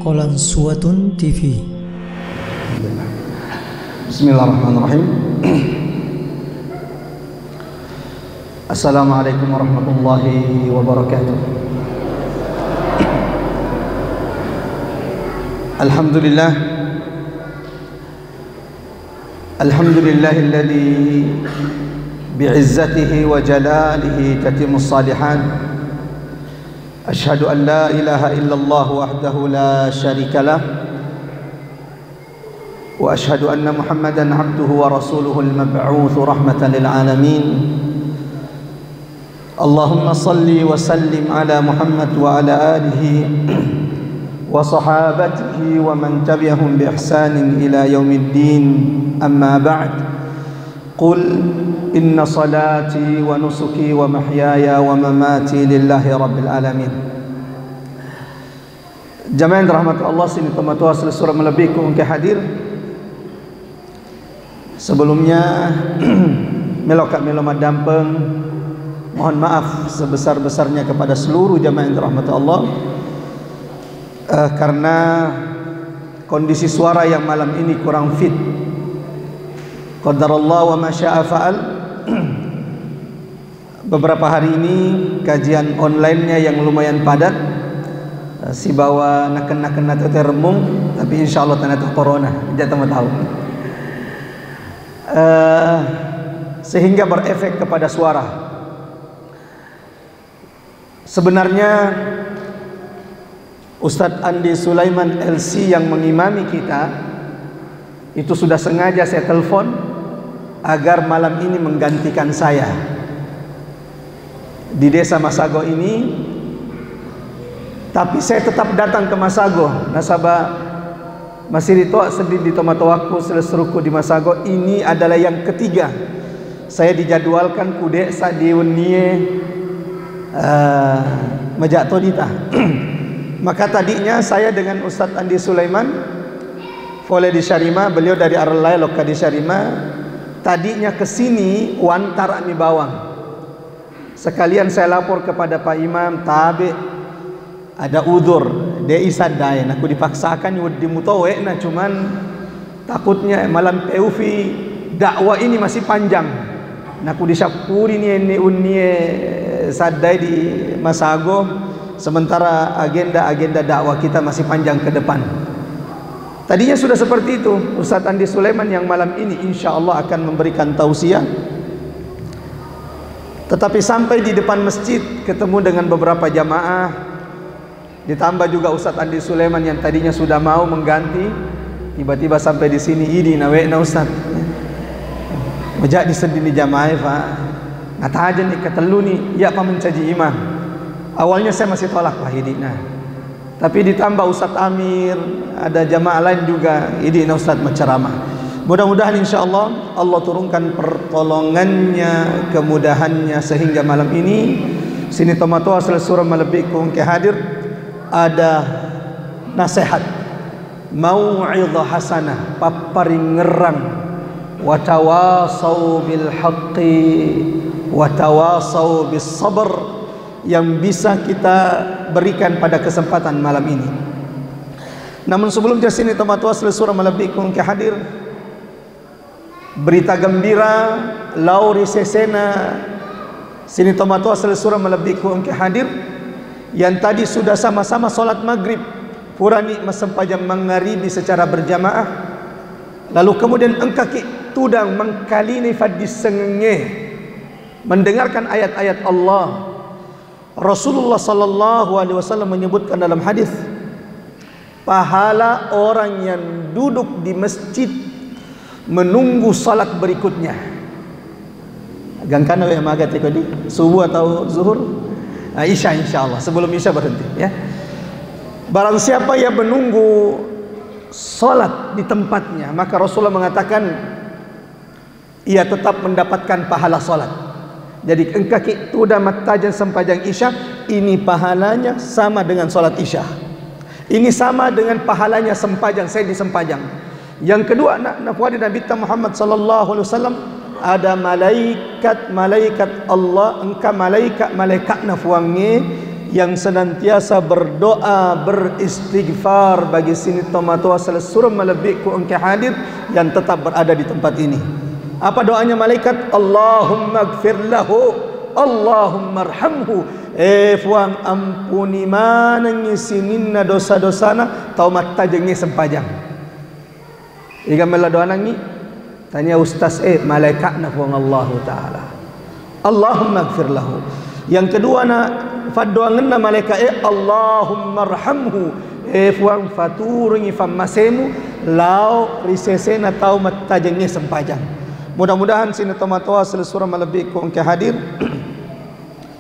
Qalansuwatun TV. Bismillahirrahmanirrahim. Assalamualaikum warahmatullahi wabarakatuh. Alhamdulillah. Alhamdulillahilladzi bi'izzatihi wa jalalihi tatimmus salihat. Ashhadu an la ilaha illallah wahdahu la syarika lah. Wa ashhadu anna Muhammadan abduhu wa rasuluhu al-mab'utsu rahmatan lil alamin. Allahumma salli wa sallim ala Muhammad wa ala alihi wa sahabatihi wa man tabi'ahum bi ihsanin ila yaumiddin. Amma ba'd. Qul inna salati wa nusuki wa mahyaya wa mamati lillahi rabbil alamin. Jamaah yang dirahmati Allah, sini tomatua surah melebih ke hadir. Sebelumnya melokat melomat dampeng, mohon maaf sebesar-besarnya kepada seluruh jamaah yang dirahmati Allah, karena kondisi suara yang malam ini kurang fit. Qadarallah wa ma syaa fa'al. Beberapa hari ini kajian online-nya yang lumayan padat, si bawa naken-naken atau teremung, tapi insyaallah tanah corona, jangan tahu. Sehingga berefek kepada suara. Sebenarnya Ustadz Andi Sulaiman LC yang mengimami kita itu sudah sengaja saya telepon agar malam ini menggantikan saya di desa Masago ini. Tapi saya tetap datang ke Masago. Nasabah masih sedih di tomatowaku selesruku di Masago. Ini adalah yang ketiga saya dijadwalkan ku desa di Unie Majak Todita. Maka tadinya saya dengan Ustadz Andi Sulaiman Fole di Syarima, beliau dari Arlai Loka di Syarima, tadinya kesini wantar ami bawang. Sekalian saya lapor kepada Pak Imam Tabe ada udur dia isadai, aku dipaksakan di mutowe, nah cuman takutnya malam peufi dakwah ini masih panjang. Nah aku disyakuri ini unie sadai di Masago, sementara agenda dakwah kita masih panjang ke depan. Tadinya sudah seperti itu. Ustadz Andi Sulaiman yang malam ini insya Allah akan memberikan tausiah. Tetapi sampai di depan masjid ketemu dengan beberapa jamaah, ditambah juga Ustadz Andi Sulaiman yang tadinya sudah mau mengganti, tiba-tiba sampai di sini ini nawekna Ustadz. Majak disedini jamaah Pak. Ngata aja nih ketelu nih, ya Pak mencaji imam. Awalnya saya masih tolak Pak hidina. Tapi ditambah Ustadz Amir, ada jamaah lain juga, ini Ustadz menceramah. Mudah-mudahan insya Allah Allah turunkan pertolongannya, kemudahannya, sehingga malam ini sini tomatoa selesura melebihku ke hadir ada nasihat mau'idhah hasanah, paparing ngerang, watawasau bil haqqi watawasau bis sabr, yang bisa kita berikan pada kesempatan malam ini. Namun sebelumnya sini tomatua selesura melebihku ke hadir berita gembira Lauri Sesena sini tomatua selesura melebihku ke hadir yang tadi sudah sama-sama solat maghrib purani masempajam mengharibi secara berjamaah, lalu kemudian engkaki tudang mengkalini fadis sengenge mendengarkan ayat-ayat Allah. Rasulullah sallallahu alaihi wasallam menyebutkan dalam hadis, pahala orang yang duduk di masjid menunggu salat berikutnya. Gangkana yang magat tadi subuh atau zuhur? Isya insyaallah, sebelum isya berhenti ya. Barang siapa yang menunggu salat di tempatnya, maka Rasulullah mengatakan ia tetap mendapatkan pahala salat. Jadi engkaki tuda matajan sempajang isya, ini pahalanya sama dengan salat isya. Ini sama dengan pahalanya sempajang, saya di sempajang. Yang kedua, Nabi Muhammad sallallahu alaihi wasallam ada malaikat Allah engka malaikat nafuange yang senantiasa berdoa, beristighfar bagi sini tomatua selesura melebih ku engkau hadir yang tetap berada di tempat ini. Apa doanya malaikat? Allahumma gfir lahu, Allahumma arhamhu. Fuang ampuni mana ngisininna dosa-dosana taumat tajengnya sempajang. Iga mela doa nangi tanya ustaz malaikatna fuang Allah taala. Allahumma gfir lahu. Yang kedua na fadoangenna malaikat Allahumma arhamhu. Fuang faturingi famasemu lau risesena taumat tajengnya sempajang. Mudah-mudahan sini tomatoa selesura melebih ku engkau hadir.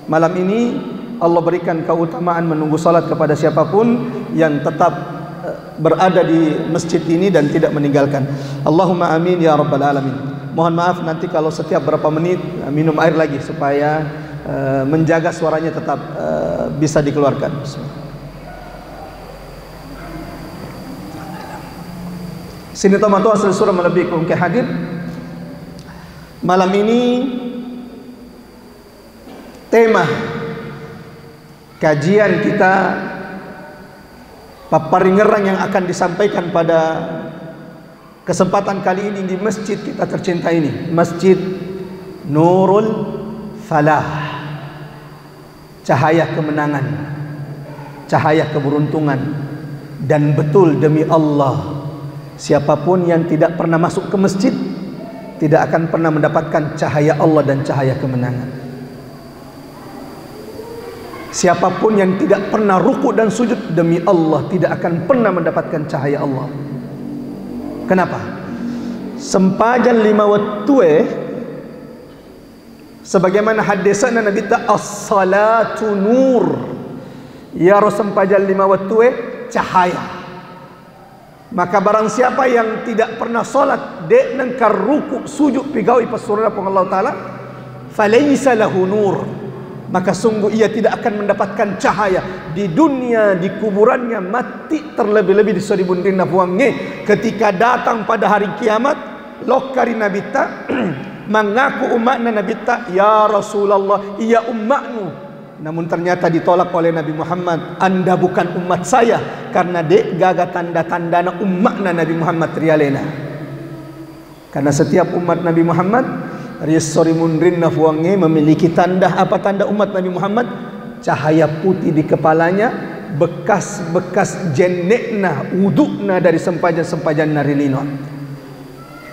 Malam ini Allah berikan keutamaan menunggu salat kepada siapapun yang tetap berada di masjid ini dan tidak meninggalkan. Allahumma amin ya rabbal alamin. Mohon maaf nanti kalau setiap berapa menit minum air lagi supaya menjaga suaranya tetap bisa dikeluarkan. Sini tomatoa selesura melebih ku engkau hadir. Malam ini tema kajian kita paparingerang yang akan disampaikan pada kesempatan kali ini di masjid kita tercinta ini, Masjid Nurul Falah, cahaya kemenangan, cahaya keberuntungan. Dan betul demi Allah, siapapun yang tidak pernah masuk ke masjid tidak akan pernah mendapatkan cahaya Allah dan cahaya kemenangan. Siapapun yang tidak pernah ruku dan sujud demi Allah tidak akan pernah mendapatkan cahaya Allah. Kenapa? Sempajan 5 waktu sebagaimana hadisana Nabi ta as-salatu nur. Ya sempajan 5 waktu cahaya. Maka barang siapa yang tidak pernah solat dek nangkar ruku sujud pigawi pasurna pun Allah taala falaysa lahu nur, maka sungguh ia tidak akan mendapatkan cahaya di dunia, di kuburannya mati terlebih-lebih di soribundina buangnya. Ketika datang pada hari kiamat lokari Nabi ta mengaku umatna Nabi ta ya Rasulullah iya umatmu, namun ternyata ditolak oleh Nabi Muhammad. Anda bukan umat saya karena dek gaga tanda-tandana umatna Nabi Muhammad rialena. Karena setiap umat Nabi Muhammad risori mundrin nafuange memiliki tanda. Apa tanda umat Nabi Muhammad? Cahaya putih di kepalanya, bekas-bekas jennekna, udukna dari sempajan-sempajan narilino.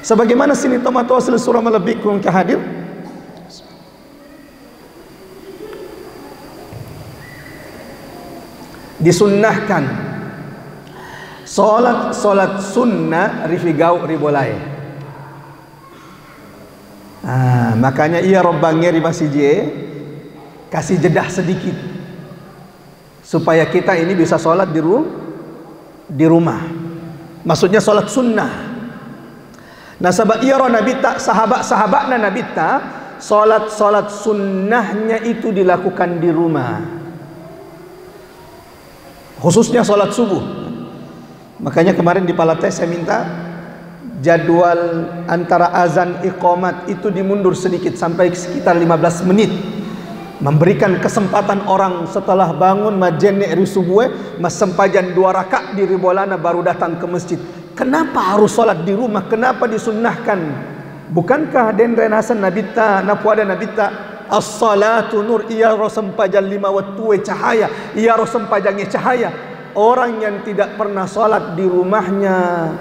Sebagaimana sini tomato asal surah melebih kurang kehadir. Disunnahkan solat sunnah rifigau ribolai. Makanya ia robbangnya di masjid kasih jedah sedikit supaya kita ini bisa solat di rumah. Maksudnya solat sunnah. Nah sebab ia Nabi tak sahabat-sahabatnya Nabi tak solat sunnahnya itu dilakukan di rumah. Khususnya sholat subuh. Makanya kemarin di Palate saya minta jadwal antara azan iqamat itu dimundur sedikit sampai sekitar 15 menit. Memberikan kesempatan orang setelah bangun majene eri subuh mas sempajan 2 rakaat di ribolana baru datang ke masjid. Kenapa harus sholat di rumah? Kenapa disunnahkan? Bukankah den renasan nabita napuada nabita as-salatu nur, ia sempajan 5 waktu cahaya, ia sempajangnya cahaya. Orang yang tidak pernah salat di rumahnya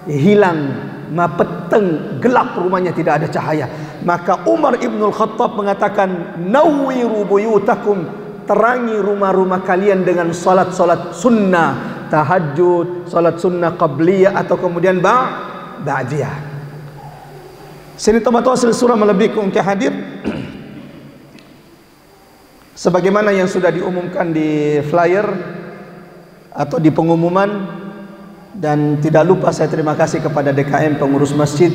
hilang, mapeteng, gelap rumahnya, tidak ada cahaya. Maka Umar Ibnul Khattab mengatakan nawwiru buyutakum, terangi rumah-rumah kalian dengan salat-salat sunnah, tahajud, salat sunnah qabliyah atau kemudian ba'diyah. Sini tomato asal surah melebih ke hadir. Sebagaimana yang sudah diumumkan di flyer atau di pengumuman, dan tidak lupa saya terima kasih kepada DKM pengurus masjid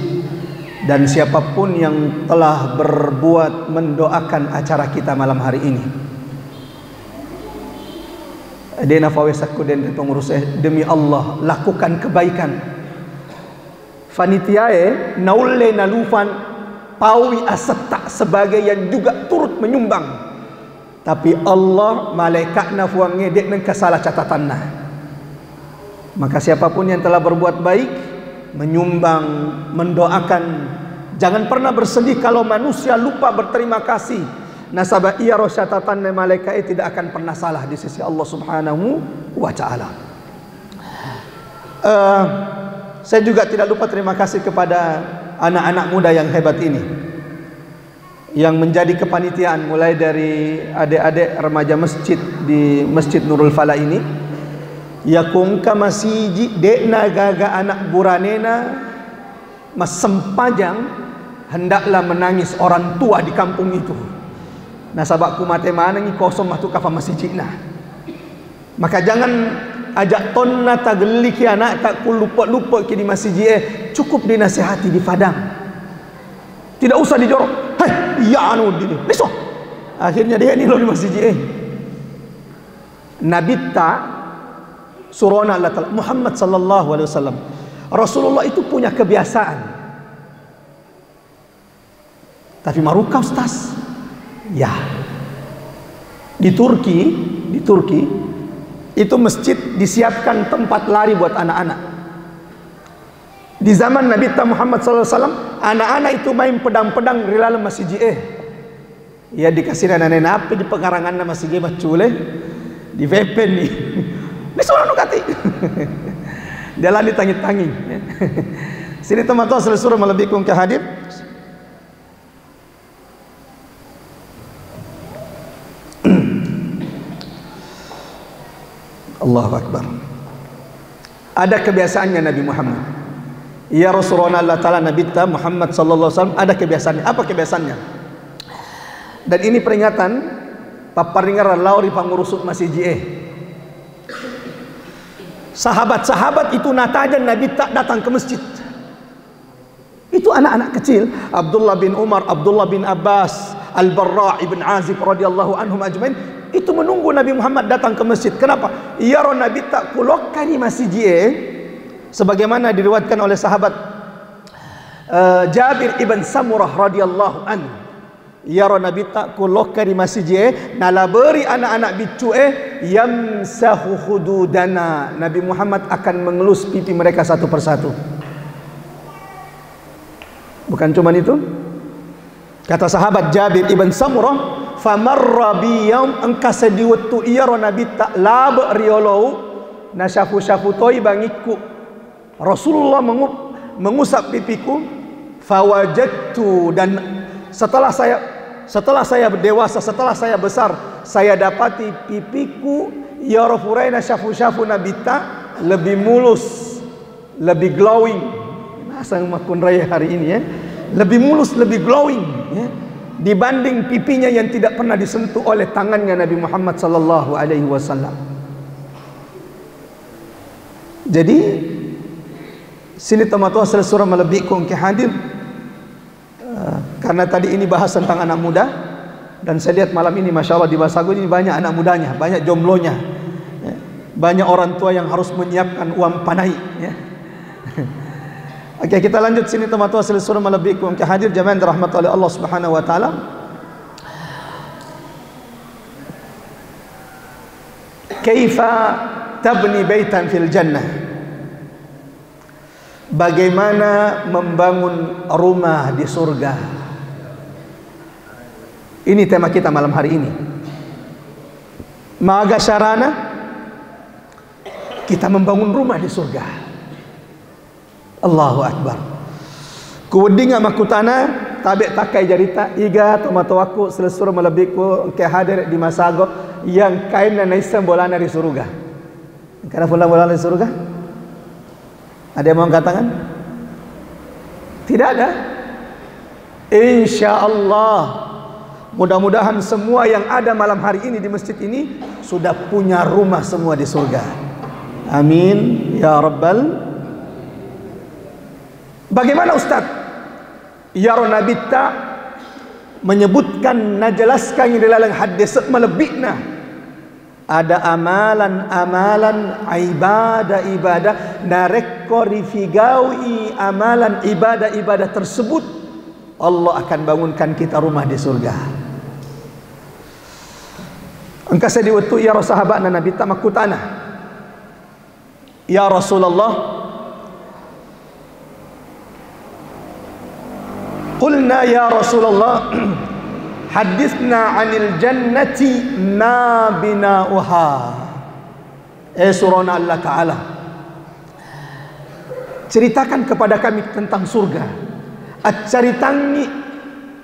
dan siapapun yang telah berbuat mendoakan acara kita malam hari ini. Dena fawesaku dan pengurus demi Allah lakukan kebaikan. Fanitiae naulle nalufan pawi asetak sebagai yang juga turut menyumbang Tapi Allah malaikatna fuang ngedek nang kasalah catatanna. Maka siapapun yang telah berbuat baik, menyumbang, mendoakan, jangan pernah bersedih kalau manusia lupa berterima kasih. Nasabah ia roh catatan malaikat tidak akan pernah salah di sisi Allah Subhanahu wa taala. Saya juga tidak lupa terima kasih kepada anak-anak muda yang hebat ini, yang menjadi kepanitiaan mulai dari adik-adik remaja masjid di Masjid Nurul Falah ini. Yakung ka masiji dekna gaga anak buranena mas sempajang hendaklah menangis orang tua di kampung itu. Nasabak kumate mana ngi kosong matu kafa masjidna. Maka jangan ajak tonna tagelik anak tak lupa ki di masjid, cukup dinasihati di Padang. Tidak usah dijorok. Hei, ya anu dini. Besok. Akhirnya dia ini lo di masjid. Nabi surona Allah Muhammad sallallahu alaihi wasallam. Rasulullah itu punya kebiasaan. Tapi maruka ustaz. Ya. Di Turki itu masjid disiapkan tempat lari buat anak-anak. Di zaman Nabi Muhammad SAW, anak-anak itu main pedang-pedang di dalam masjid. Ya dikasih nenek api di pengarangan masjid macule di vepen nih. Ini soal nukati. Dia lali tangi-tangi. Sini teman-teman selesai melebihkan ke hadir. Allahu Akbar. Ada kebiasaannya Nabi Muhammad. Ya Rasulullah Allah Ta'ala Nabi Muhammad sallallahu alaihi wasallam ada kebiasaannya. Apa kebiasaannya? Dan ini peringatan paparingar lauri pangurusut masjid. Sahabat-sahabat itu natajan Nabi tak datang ke masjid. Itu anak-anak kecil, Abdullah bin Umar, Abdullah bin Abbas, Al-Barra' ibn Azib radhiyallahu anhum ajmain, itu menunggu Nabi Muhammad datang ke masjid. Kenapa? Ya Nabi tak kulokkan di masjid, sebagaimana diriwayatkan oleh sahabat Jabir ibn Samurah radhiyallahu anhu. Ya Nabi tak kulokkan di masjid, nalaberi anak-anak bicu yamsahu khududana. Nabi Muhammad akan mengelus pipi mereka satu persatu. Bukan cuma itu. Kata sahabat Jabir ibn Samurah, famarra biyam angkasa diwettu iya Nabi tak lab riolo nasyafu-syafu toy bangiku. Rasulullah mengusap pipiku, fawajadtu, dan setelah saya dewasa, setelah saya besar, saya dapati pipiku ya Rasulullah syafu-syafu Nabi tak lebih mulus, lebih glowing. Asal makun raya hari ini ya, lebih mulus, lebih glowing ya, dibanding pipinya yang tidak pernah disentuh oleh tangannya Nabi Muhammad sallallahu alaihi wasallam. Jadi sini teman-teman selesai melebihkan ke hadir, karena tadi ini bahas tentang anak muda, dan saya lihat malam ini Masya Allah di Basago ini banyak anak mudanya, banyak jomblonya ya, banyak orang tua yang harus menyiapkan uang panai ya. Oke, kita lanjut sini teman-teman selesai melebihkan ke hadir jamaah dirahmati oleh Allah Subhanahu wa taala. Kaifa tabni baitan fil jannah? Bagaimana membangun rumah di surga? Ini tema kita malam hari ini. Maga syarana kita membangun rumah di surga. Allahu Akbar. Kuwedinga makutana tabe takai jarita iga tomatowaku selesai melebihku ke hadir di Masago yang kain dan naisam bolana di surga. Karena pulang bolana di surga? Ada yang mau katakan? Tidak ada. Insya Allah, mudah-mudahan semua yang ada malam hari ini di masjid ini sudah punya rumah semua di surga. Amin ya Rabbal. Bagaimana Ustaz? Ya Nabi tak menyebutkan, najelaskan di dalam hadis melebihna. Ada amalan-amalan ibadah-ibadah narekori figawi amalan ibadah-ibadah tersebut Allah akan bangunkan kita rumah di surga. Engka saya diutu ya sahabat na Nabi tak makutana. Ya Rasulullah, qulna ya Rasulullah, hadithna 'anil jannati ma bina'uha. Surana Allah Ta'ala, ceritakan kepada kami tentang surga.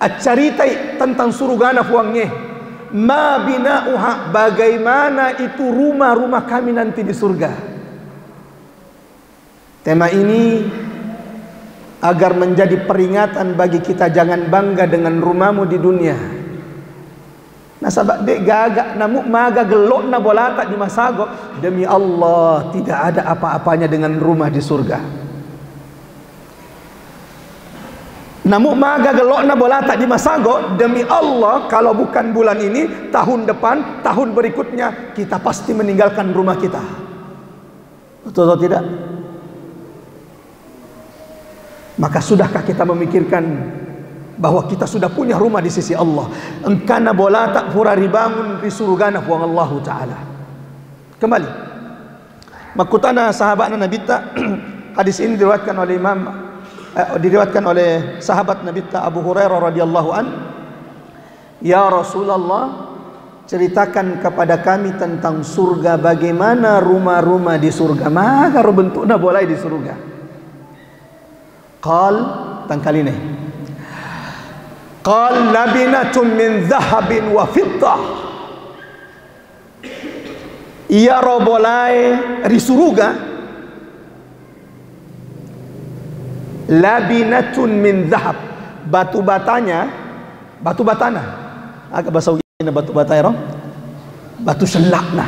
Acaritai tentang surga na fuangnya. Ma bina'uha, bagaimana itu rumah-rumah kami nanti di surga. Tema ini agar menjadi peringatan bagi kita, jangan bangga dengan rumahmu di dunia. Nasabak dek gagak namuk maga gelok na bolata di masago. Demi Allah tidak ada apa-apanya dengan rumah di surga. Namuk maga gelok na bolata di masago, demi Allah kalau bukan bulan ini, tahun depan, tahun berikutnya kita pasti meninggalkan rumah kita. Betul atau tidak? Maka sudahkah kita memikirkan bahwa kita sudah punya rumah di sisi Allah? Engkana bolata pura ribangun di surgana puang Allah Ta'ala. Kembali makutana sahabat Nabi ta. Hadis ini diriwayatkan oleh diriwayatkan oleh sahabat Nabi Abu Hurairah radhiyallahu an. Ya Rasulullah, ceritakan kepada kami tentang surga, bagaimana rumah-rumah di surga. Maka bentuknya boleh di surga. Qal tangkal ini. Qal labinatun min dhahabin wa fiddah. Ia robolai di surga. Labinatun min dhahab, batu batana, agak bahasa ugina batu batanya roh, batu selakna.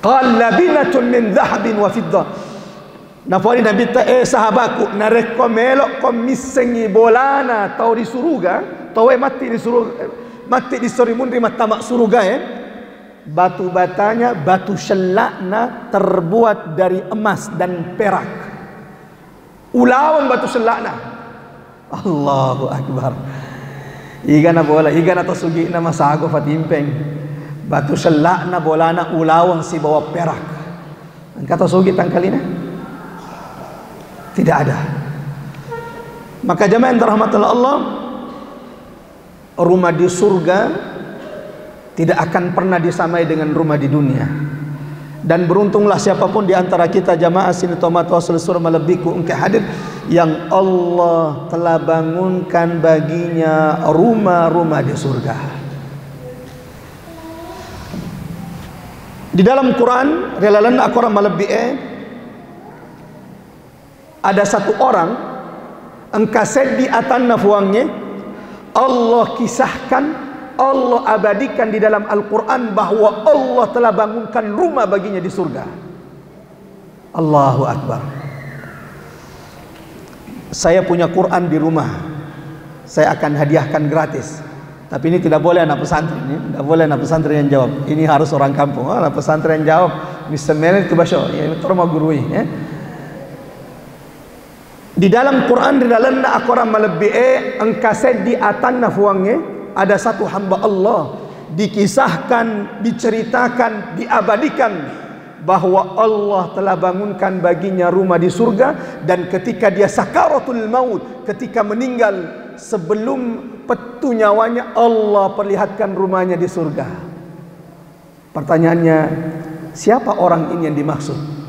Qal labinatun min dhahabin wa fiddah. Nafari Nabi ta sahabatku nareko melok komisengi bolana tau di surga, tau mati di surga, mati di sorimundri matamak surga batu batanya, batu selakna terbuat dari emas dan perak. Ulawan batu selakna. Allahu Akbar. Igana bola, igana to sugi na masago fatimpeng. Batu selakna bolana ulawan si bawa perak. Kata sugi tangkalina? Tidak ada. Maka jamaah yang dirahmati Allah, rumah di surga tidak akan pernah disamai dengan rumah di dunia. Dan beruntunglah siapapun di antara kita jamaah sini tomat wasul sur melebiku engke hadir yang Allah telah bangunkan baginya rumah-rumah di surga. Di dalam Quran relalan akora melebi'e ada satu orang engkased di atanna fuangnya Allah kisahkan, Allah abadikan di dalam Al-Quran bahwa Allah telah bangunkan rumah baginya di surga. Allahu Akbar. Saya punya Quran di rumah, saya akan hadiahkan gratis. Tapi ini tidak boleh anak pesantren, tidak boleh anak pesantren yang jawab. Ini harus orang kampung. Anak pesantren yang jawab, Mr. Menet ke basyo, ya terima gurui. Di dalam Quran di dalam akora melebi'e engkased di atanna fuangnya ada satu hamba Allah dikisahkan, diceritakan, diabadikan bahwa Allah telah bangunkan baginya rumah di surga, dan ketika dia sakaratul maut, ketika meninggal sebelum petu nyawanya, Allah perlihatkan rumahnya di surga. Pertanyaannya, siapa orang ini yang dimaksud?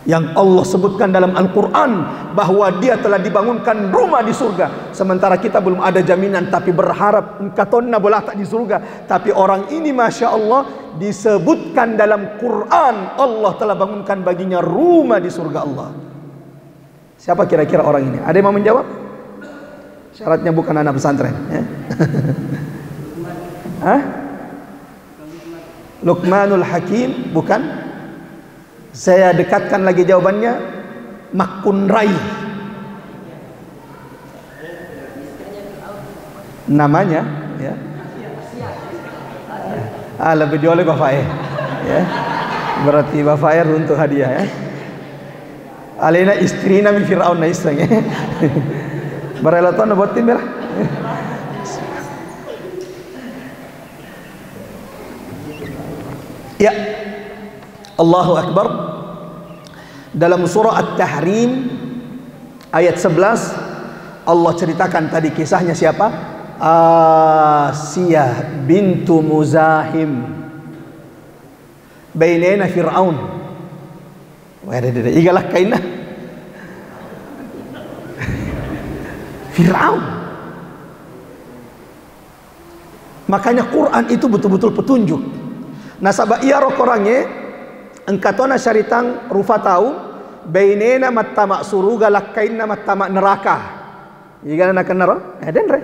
Yang Allah sebutkan dalam Al-Quran bahwa dia telah dibangunkan rumah di surga, sementara kita belum ada jaminan, tapi berharap katonna bola tak di surga. Tapi orang ini Masya Allah disebutkan dalam Quran Allah telah bangunkan baginya rumah di surga Allah. Siapa kira-kira orang ini? Ada yang mau menjawab? Syaratnya bukan anak pesantren ya? Luqmanul Hakim? Bukan. Saya dekatkan lagi jawabannya, Makun Rai namanya ya. Lebih jauh oleh Bapak ya. Berarti Bapak untuk hadiah ya. Alena istrina min Fir'aun na iseng ya. Berelatan buat tim ya. Ya, Allahu Akbar. Dalam surah At-Tahrim ayat 11 Allah ceritakan tadi kisahnya siapa? Asiyah bintu Muzahim bainana Fir'aun. Wah, ada igalah kainah Fir'aun. Makanya Quran itu betul-betul petunjuk. Nah, sabak iya rokorangnya engkatona syaritang rufa tahu bainena mattama suruga lakainna mattama neraka. Jika nak naro, den re.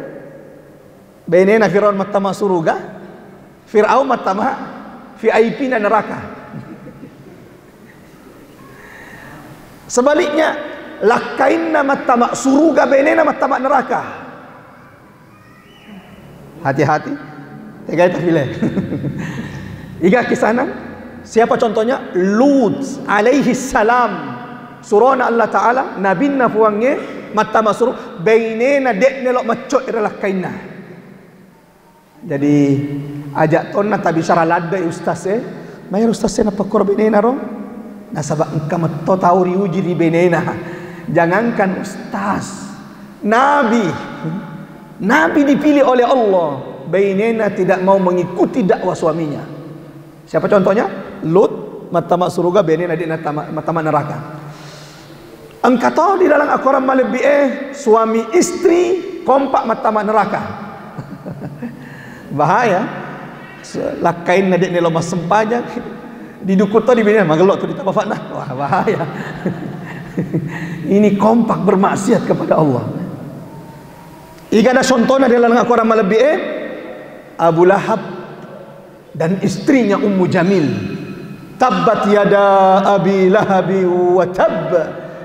Bainena Fir'aun mattama suruga, Fir'aun mattama VIP na neraka. Sebaliknya, lakainna mattama suruga bainena mattama neraka. Hati-hati. Tegai tafile. Iga kisana. Siapa contohnya? Lut alaihi salam. Surana Allah Ta'ala nabinna fuangnya mattama suruh bainena dekne lo macok iralak kainna. Jadi ajak tonna tabi syara ladda ustaz mayar ustaz napa kor bainena ro nasaba engka matto tauri uji di bainena. Jangankan ustaz, nabi dipilih oleh Allah, bainena tidak mau mengikuti dakwah suaminya. Siapa contohnya? Lut mattama suruga bainena di mattama neraka. Engkau tahu di dalam Al-Quran malebih suami istri kompak mattama neraka. Bahaya. Lakain nadik ni lomas sempajak didukut tadi bini magelok tu ditambah fatnah. Wah, bahaya. Ini kompak bermaksiat kepada Allah. Jika ada contohnya di dalam Al-Quran malebih Abu Lahab dan istrinya Ummu Jamil. Tabbat yada Abi Lahabi wa tab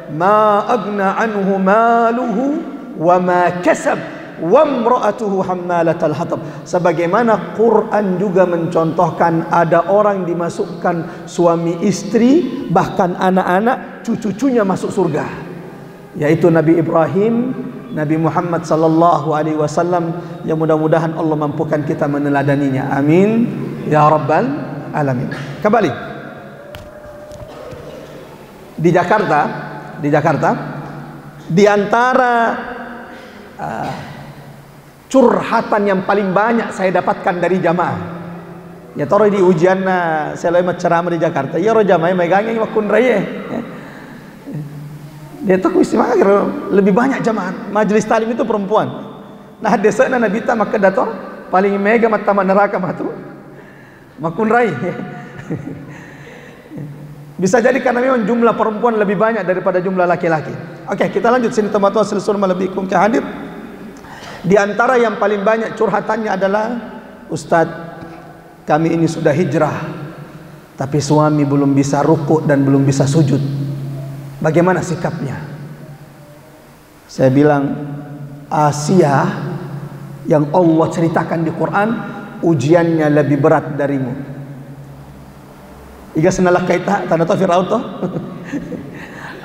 ma agna anhu maluhu wa ma kasab wa imra'atuhu hammalatal hatab. Sebagaimana Quran juga mencontohkan ada orang dimasukkan suami istri bahkan anak-anak cucu-cucunya masuk surga, yaitu Nabi Ibrahim, Nabi Muhammad sallallahu alaihi wasallam, yang mudah-mudahan Allah mampukan kita meneladaninya. Amin ya rabbal alamin. Kembali di Jakarta, di antara curhatan yang paling banyak saya dapatkan dari jamaah. Ya toro di ujian saya lewat ceramah di Jakarta. Ya ro jamaah megangnya wakun raya. Dia tuh istimewa lebih banyak jamaah. Majelis talim itu perempuan. Nah desa Nabi ta maka dator paling mega matama neraka matu. Makun raya. Bisa jadi karena memang jumlah perempuan lebih banyak daripada jumlah laki-laki. Oke, kita lanjut sini teman-teman seluruh melebihikum ke hadir. Di antara yang paling banyak curhatannya adalah, Ustadz, kami ini sudah hijrah, tapi suami belum bisa rukuk dan belum bisa sujud. Bagaimana sikapnya? Saya bilang, Asia yang Allah ceritakan di Quran, ujiannya lebih berat darimu. Iga senalah kaita tanda to Firaun to.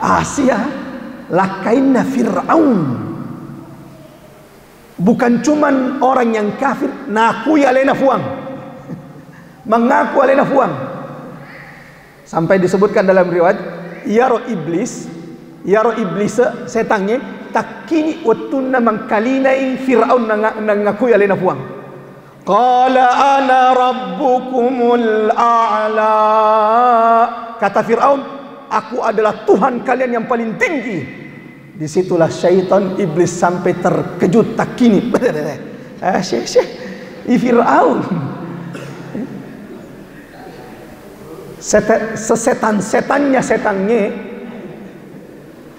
Asia lakainna Fir'aun. Bukan cuman orang yang kafir ngaku alena fuang. Mengaku alena fuang. Sampai disebutkan dalam riwayat yaro iblis setannya takini watunna mangkalinai Fir'aun ngaku alena fuang. Qala ana rabbukumul a'la. Kata Fir'aun, aku adalah Tuhan kalian yang paling tinggi. Disitulah syaitan iblis sampai terkejut takini. Fir'aun sesetan-setannya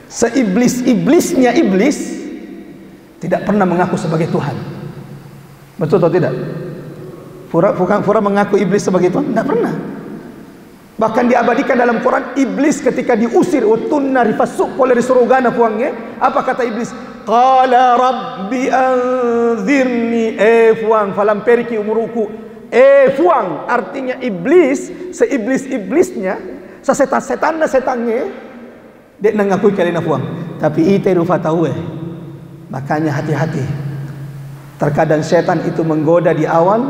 seiblis-iblisnya iblis tidak pernah mengaku sebagai Tuhan. Betul atau tidak? Fura mengaku iblis sebagai Tuhan? Tidak pernah. Bahkan diabadikan dalam Quran, iblis ketika diusir utunna rifasuk oleh surugana puangnya, apa kata iblis? Qala rabbi anzirni fuang falam periki umuruku. Fuang artinya iblis, seiblis-iblisnya, sesetan-setannya dia ngakui kalian fuang. Tapi ite rufa tahu makanya hati-hati. Terkadang setan itu menggoda di awal,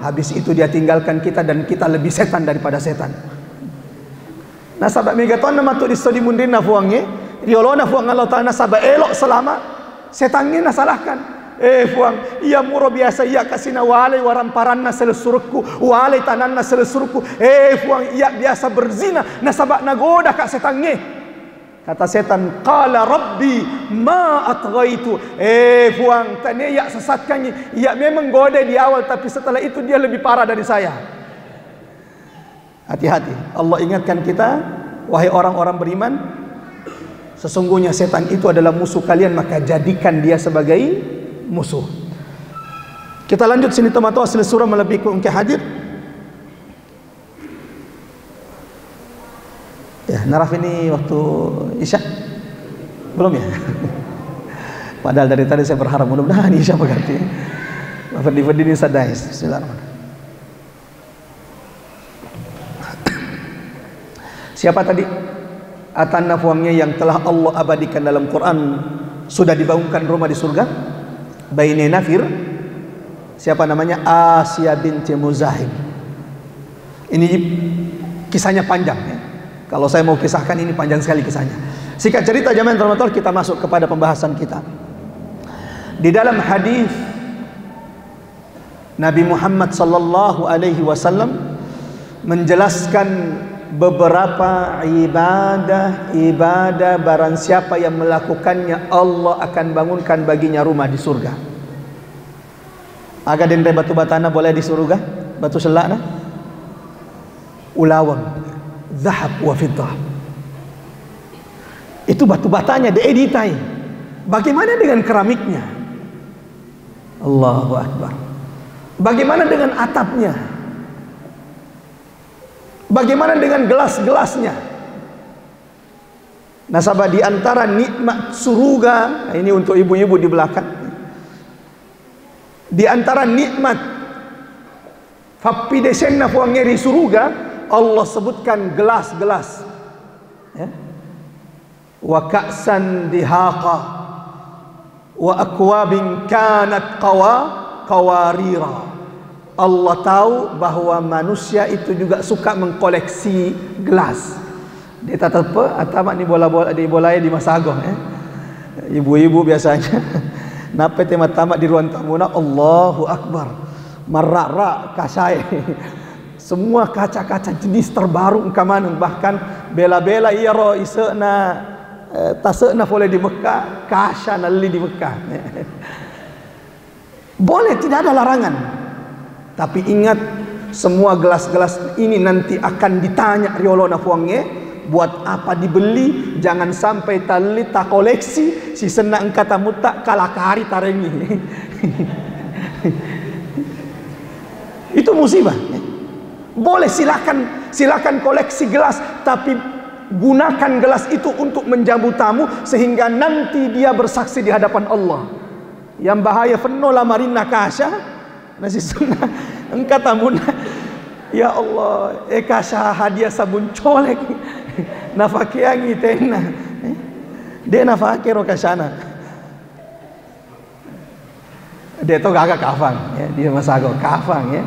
Habis itu dia tinggalkan kita dan kita lebih setan daripada setan. Nah sabak megaton nama tu di studi mundin na fuangnya, riolo na fuang Allah Taala sabak elok selama setannya na salahkan. Fuang, ia muro biasa ia kasina walai waramparanna selesurku, walai tananna selesurku. Fuang, ia biasa berzina, na sabak nagoda kak setannya. Kata setan, qala rabbi ma atghaitu. Fuang, tanya ia sesatkannya. Ia memang goda di awal, tapi setelah itu dia lebih parah dari saya. Hati-hati. Allah ingatkan kita, wahai orang-orang beriman, sesungguhnya setan itu adalah musuh kalian, maka jadikan dia sebagai musuh. Kita lanjut sini teman-teman, asli surah melebihi ke hadir. Ya, naraf ini waktu Isya? Belum ya? Padahal dari tadi saya berharap mudah-mudahan Isya berganti. Fadi ini sadais. Bismillahirrahmanirrahim. Siapa tadi? Atanna fuangnya yang telah Allah abadikan dalam Quran, sudah dibangunkan rumah di surga. Baini Nafir. Siapa namanya? Asya binti Muzahim. Ini kisahnya panjang ya. Kalau saya mau kisahkan ini panjang sekali kisahnya. Singkat cerita jamaah termotor, kita masuk kepada pembahasan kita. Di dalam hadis Nabi Muhammad sallallahu alaihi wasallam menjelaskan beberapa ibadah barang siapa yang melakukannya Allah akan bangunkan baginya rumah di surga. Aga dendre batu batana boleh di surga? Batu selakna? Ulawang zahab wa fiddah. Itu batu batanya dieditai. Bagaimana dengan keramiknya? Allahu Akbar. Bagaimana dengan atapnya? Bagaimana dengan gelas-gelasnya? Nasabah di antara nikmat surga, ini untuk ibu-ibu di belakang. Di antara nikmat fapidesenna fuangeri surga, Allah sebutkan gelas-gelas ya. Wa ka'san dihaqa wa akwabin kanat qawarira. Allah tahu bahwa manusia itu juga suka mengkoleksi gelas. Dia tatap atama ni bola-bola di bolanya di Masagong ya. Ibu-ibu biasanya nape tema tamat di ruang tamu na Allahu Akbar. Marra kasai. Semua kaca-kaca jenis terbaru engkaman, bahkan bela-bela iya ro iseuna taseuna boleh di Mekah, kasha nalli di Mekah. Boleh, tidak ada larangan. Tapi ingat, semua gelas-gelas ini nanti akan ditanya riolona fuangnya, buat apa dibeli? Jangan sampai tali tak koleksi si senang kata muta kalakari tarengi. Itu musibah. Boleh, silakan koleksi gelas, tapi gunakan gelas itu untuk menjamu tamu sehingga nanti dia bersaksi di hadapan Allah. Yang bahaya fenno lamarin nakasha nasi sunnah engkau tamuna ya Allah kasha hadiah sabun colek nafakiangi tena dia nafakiro kasana dia tu gagak kafang ya, dia masago kafang ya.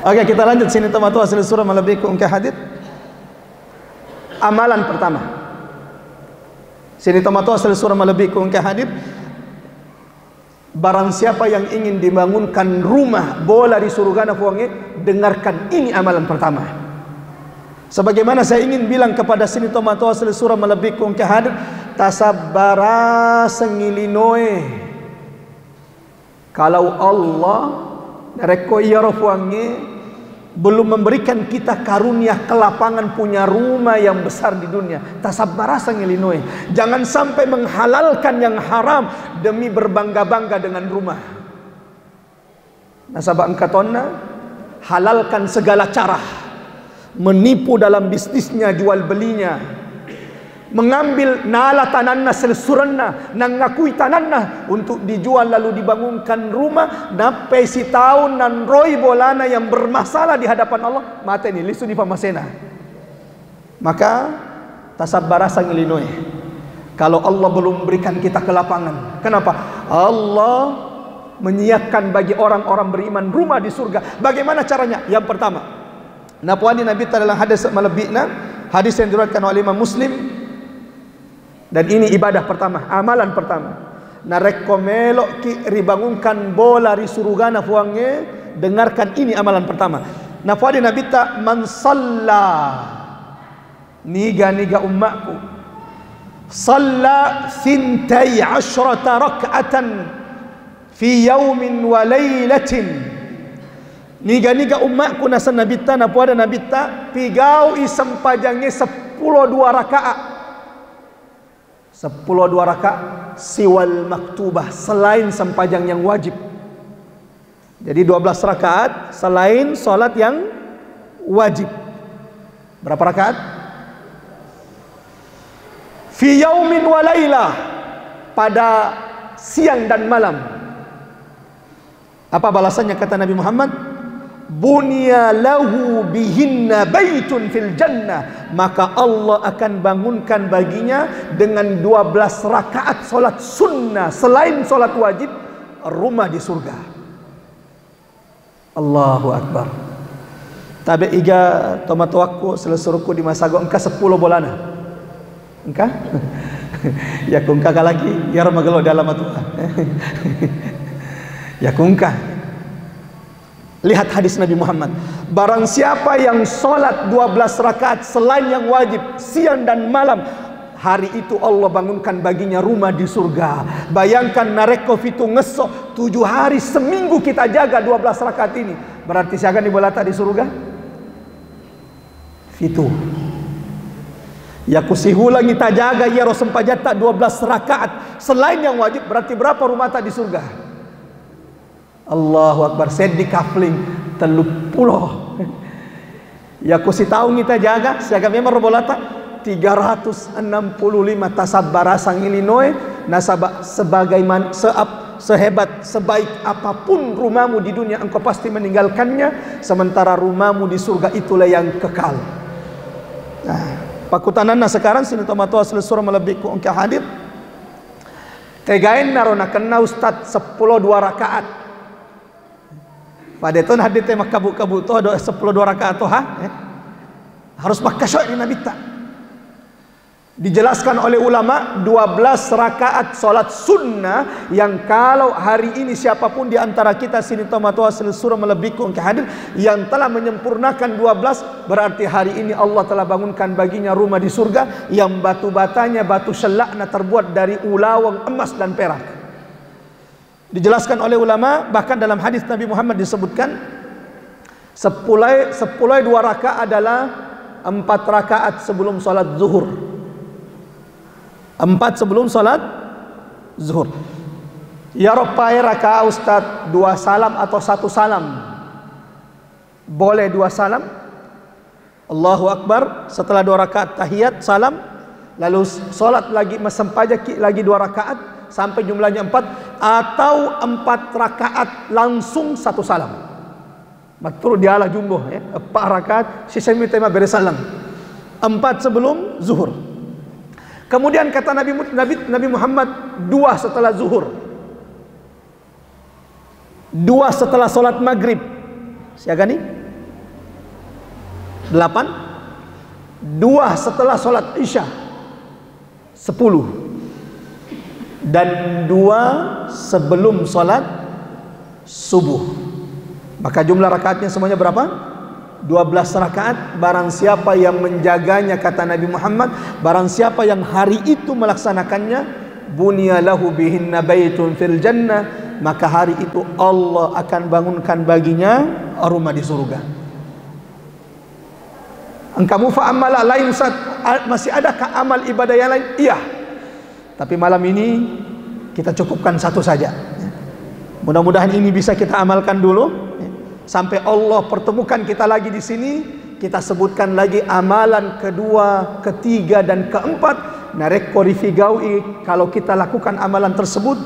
Oke, kita lanjut sini teman-teman, asli surah melebihi ke hadir. Amalan pertama. Sini teman-teman, asli surah melebihi ke hadir. Barang siapa yang ingin dibangunkan rumah bola di surga nafuangi, dengarkan ini amalan pertama. Sebagaimana saya ingin bilang kepada sini teman-teman, asli surah melebihi ke hadir, tasabbara sengilinoe. Kalau Allah reko yarofuangi belum memberikan kita karunia kelapangan punya rumah yang besar di dunia, tasabbara sangilinoe. Jangan sampai menghalalkan yang haram demi berbangga-bangga dengan rumah. Nasabah engkatonna halalkan segala cara, menipu dalam bisnisnya, jual belinya, mengambil nala tananna selsuranna nangakui tananna untuk dijual lalu dibangunkan rumah nape si tahun nan roi bolana yang bermasalah di hadapan Allah mata ini lisu di pamasena. Maka tasabbara sangilinoe. Kalau Allah belum berikan kita kelapangan, kenapa? Allah menyiapkan bagi orang-orang beriman rumah di surga. Bagaimana caranya? Yang pertama, napuani Nabi dalam hadis malabina, hadis yang diriwayatkan oleh Imam Muslim, dan ini ibadah pertama, amalan pertama. Nareko melok ki ribangunkan bola ri surugana fuange, dengarkan ini amalan pertama. Napuani Nabi ta man salla, niga ummaku, salla 12 rak'atan fi yaumin wa laylatin. Niga ummaku nasa nabita napuada nabita pigau isem pajangnya 12 rakaat. 12 rakaat siwal maktubah, selain sempajang yang wajib. Jadi 12 rakaat selain solat yang wajib. Berapa rakaat? Fi yaumin wa laylah, pada siang dan malam. Apa balasannya kata Nabi Muhammad? Bunya lahu bihinna baitun fil jannah, maka Allah akan bangunkan baginya dengan 12 rakaat solat sunnah selain solat wajib rumah di surga. Allahu Akbar. Tabe iga tomatoakku selesuruku di masago engka 10 bolana. Engka? Ya kungka lagi ya magalo dalam atuh. Ya kungka. Lihat hadis Nabi Muhammad, barang siapa yang solat 12 rakaat selain yang wajib siang dan malam, hari itu Allah bangunkan baginya rumah di surga. Bayangkan nareko fitu ngesok 7 hari seminggu kita jaga 12 rakaat ini, berarti siaga di bolata di surga fitu. Ya kusihulang kita jaga ya rosempajata 12 rakaat selain yang wajib, berarti berapa rumah tak di surga? Allahu Akbar. Sedi kafling 30. Ya kusi tahu kita jaga siaga memang robolata 365 tasabara sang Illinois nasabah sebagaimana sehebat sebaik apapun rumahmu di dunia engkau pasti meninggalkannya, sementara rumahmu di surga itulah yang kekal. Nah, pakutanana sekarang sini tomato asli surah melebihku engkau hadir tegain narona kena ustad 10 2 rakaat. Pada itu hadits tema kabu-kabu tu ada 10 2 rakaat tu harus makasy ini Nabi tak. Dijelaskan oleh ulama 12 rakaat solat sunnah yang kalau hari ini siapapun di antara kita sini tomato asli surah melebihku engkau hadir yang telah menyempurnakan 12, berarti hari ini Allah telah bangunkan baginya rumah di surga yang batu-batanya batu selakna terbuat dari ulawang emas dan perak. Dijelaskan oleh ulama, bahkan dalam hadis Nabi Muhammad disebutkan 10 2 rakaat adalah 4 rakaat sebelum salat zuhur. 4 sebelum salat zuhur. Ya Rabbi rakaat Ustaz 2 salam atau 1 salam? Boleh 2 salam. Allahu Akbar, setelah 2 rakaat tahiyat salam, lalu salat lagi mesempajak lagi 2 rakaat sampai jumlahnya 4, atau 4 rakaat langsung 1 salam. Betul dialah jumbo 4 rakaat sisanya tema beres salam. 4 sebelum zuhur. Kemudian kata Nabi Muhammad 2 setelah zuhur, 2 setelah solat maghrib. Siaga nih 8, 2 setelah solat isya 10, dan 2 sebelum solat subuh. Maka jumlah rakaatnya semuanya berapa? 12 rakaat. Barang siapa yang menjaganya, kata Nabi Muhammad, barang siapa yang hari itu melaksanakannya, bunya lahu bihinna baitun fil jannah, maka hari itu Allah akan bangunkan baginya rumah di surga. Engkau fa'amala lain Ustaz, masih adakah amal ibadah yang lain? Iya. Tapi malam ini kita cukupkan 1 saja. Mudah-mudahan ini bisa kita amalkan dulu sampai Allah pertemukan kita lagi di sini. Kita sebutkan lagi amalan kedua, ketiga dan keempat. Nareko rifigaui, kalau kita lakukan amalan tersebut,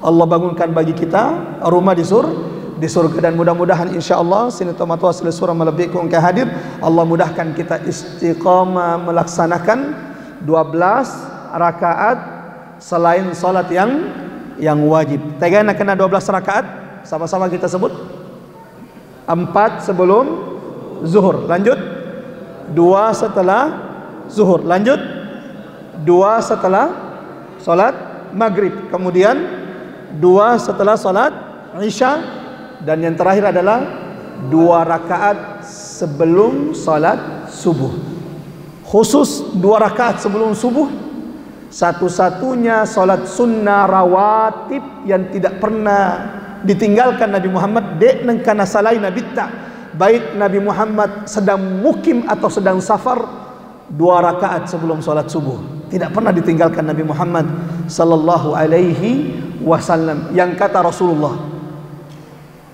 Allah bangunkan bagi kita rumah di surga. Dan mudah-mudahan insyaallah sini tomato asli surah melebihku engkau hadir. Allah mudahkan kita istiqamah melaksanakan 12 rakaat selain salat yang wajib. Tegana kena 12 rakaat Sama-sama kita sebut. 4 sebelum zuhur. Lanjut. 2 setelah zuhur. Lanjut. 2 setelah salat maghrib. Kemudian 2 setelah salat isya. Dan yang terakhir adalah 2 rakaat sebelum salat subuh. Khusus 2 rakaat sebelum subuh, satu-satunya salat sunnah rawatib yang tidak pernah ditinggalkan Nabi Muhammad dek nang kana salai Nabi tak. Baik Nabi Muhammad sedang mukim atau sedang safar, 2 rakaat sebelum salat subuh. Tidak pernah ditinggalkan Nabi Muhammad sallallahu alaihi wasallam. Yang kata Rasulullah,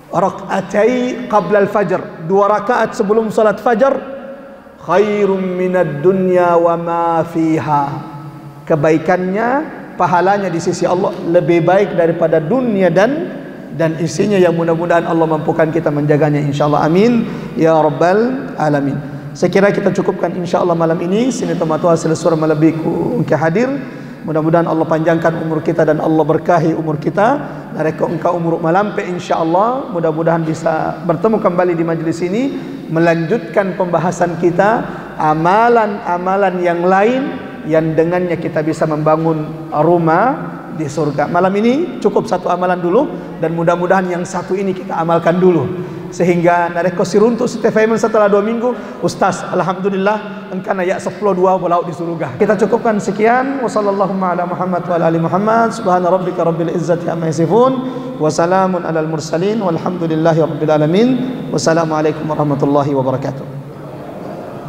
rakaatai qabla al-fajr, 2 rakaat sebelum salat fajar, khairum minad dunya wa ma fiha. Kebaikannya, pahalanya di sisi Allah lebih baik daripada dunia dan isinya, yang mudah-mudahan Allah mampukan kita menjaganya insyaallah. Amin ya rabbal alamin. Saya kira kita cukupkan insyaallah malam ini. Sini tomato hasil surah malabiku ke hadir. Mudah-mudahan Allah panjangkan umur kita dan Allah berkahi umur kita. Nareko engkau umur malampe insyaallah. Mudah-mudahan bisa bertemu kembali di majlis ini, melanjutkan pembahasan kita amalan-amalan yang lain yang dengannya kita bisa membangun rumah di surga. Malam ini cukup 1 amalan dulu, dan mudah-mudahan yang 1 ini kita amalkan dulu sehingga nareko siruntuk setiap setelah 2 minggu, Ustaz alhamdulillah engkana ya 10 2 bolau di surga. Kita cukupkan sekian. Wassallallahu ala Muhammad wa ala ali Muhammad. Subhana rabbika rabbil izzati amma yasifun wa salamun alal mursalin walhamdulillahi rabbil alamin. Wassalamualaikum warahmatullahi wabarakatuh.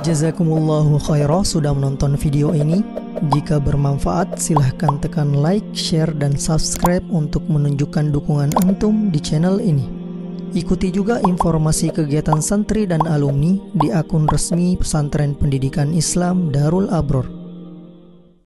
Jazakumullahu khairan sudah menonton video ini. Jika bermanfaat, silahkan tekan like, share, dan subscribe untuk menunjukkan dukungan antum di channel ini. Ikuti juga informasi kegiatan santri dan alumni di akun resmi Pesantren Pendidikan Islam Darul Abror.